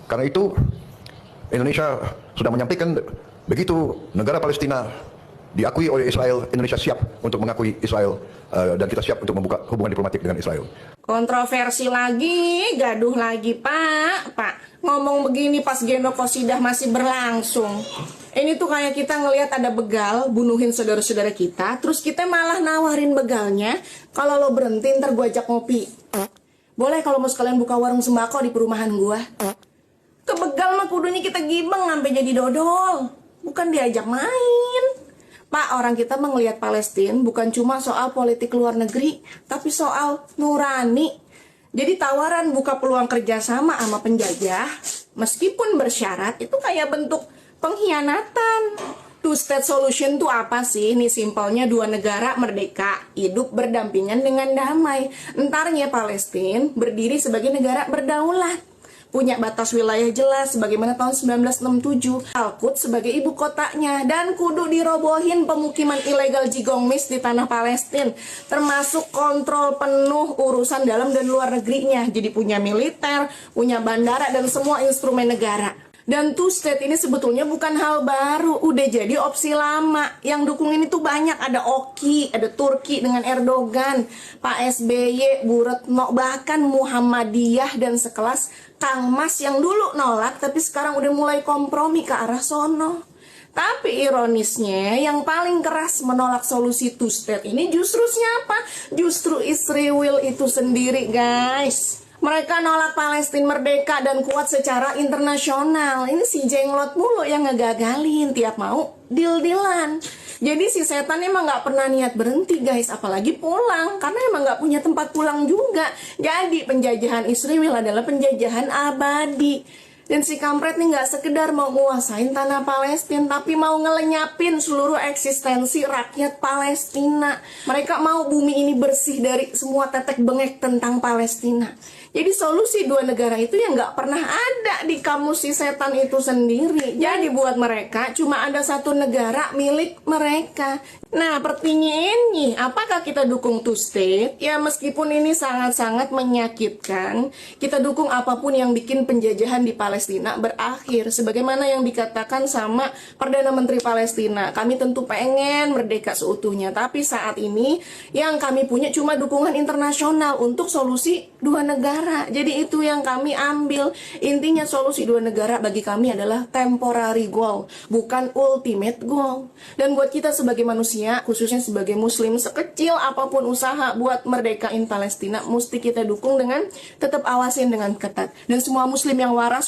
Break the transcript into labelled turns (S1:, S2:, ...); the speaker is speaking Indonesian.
S1: Karena itu Indonesia sudah menyampaikan begitu negara Palestina diakui oleh Israel, Indonesia siap untuk mengakui Israel dan kita siap untuk membuka hubungan diplomatik dengan Israel.
S2: Kontroversi lagi, gaduh lagi, Pak. Ngomong begini pas genokosidah masih berlangsung. Ini tuh kayak kita ngelihat ada begal bunuhin saudara-saudara kita, terus kita malah nawarin begalnya, kalau lo berhenti ntar gue ajak ngopi. Boleh kalau mau sekalian buka warung sembako di perumahan gue. Ke begal mah kudunya kita gibeng sampai jadi dodol, bukan diajak main. Pak, orang kita melihat Palestina bukan cuma soal politik luar negeri, tapi soal nurani. Jadi tawaran buka peluang kerjasama sama penjajah, meskipun bersyarat, itu kayak bentuk pengkhianatan. Two-state solution itu apa sih? Ini simpelnya dua negara merdeka, hidup berdampingan dengan damai. Entarnya Palestina berdiri sebagai negara berdaulat, punya batas wilayah jelas sebagaimana tahun 1967, Al-Quds sebagai ibu kotanya, dan kudu dirobohin pemukiman ilegal jigongmis di tanah Palestina, termasuk kontrol penuh urusan dalam dan luar negerinya. Jadi punya militer, punya bandara, dan semua instrumen negara. Dan two state ini sebetulnya bukan hal baru, udah jadi opsi lama. Yang dukung ini tuh banyak, ada Oki, ada Turki dengan Erdogan, Pak SBY, Bu Retno, bahkan Muhammadiyah dan sekelas Kang Mas yang dulu nolak tapi sekarang udah mulai kompromi ke arah sono. Tapi ironisnya yang paling keras menolak solusi two state ini justru siapa? Justru Israel itu sendiri, guys. Mereka nolak Palestina merdeka dan kuat secara internasional. Ini si jenglot mulu yang ngegagalin, tiap mau deal-dealan. Jadi si setan emang gak pernah niat berhenti, guys, apalagi pulang, karena emang gak punya tempat pulang juga. Jadi penjajahan Israel adalah penjajahan abadi. Dan si kampret nih gak sekedar mau nguasain tanah Palestina, tapi mau ngelenyapin seluruh eksistensi rakyat Palestina. Mereka mau bumi ini bersih dari semua tetek bengek tentang Palestina. Jadi solusi dua negara itu yang gak pernah ada di kamus si setan itu sendiri. Jadi buat mereka cuma ada satu negara milik mereka. Nah, pertanyaannya, apakah kita dukung two state? Ya, meskipun ini sangat-sangat menyakitkan, kita dukung apapun yang bikin penjajahan di Palestina berakhir. Sebagaimana yang dikatakan sama Perdana Menteri Palestina, kami tentu pengen merdeka seutuhnya. Tapi saat ini yang kami punya cuma dukungan internasional untuk solusi dua negara. Jadi itu yang kami ambil. Intinya solusi dua negara bagi kami adalah temporary goal, bukan ultimate goal. Dan buat kita sebagai manusia, khususnya sebagai muslim, sekecil apapun usaha buat merdekain Palestina, mesti kita dukung dengan tetap awasin dengan ketat. Dan semua muslim yang waras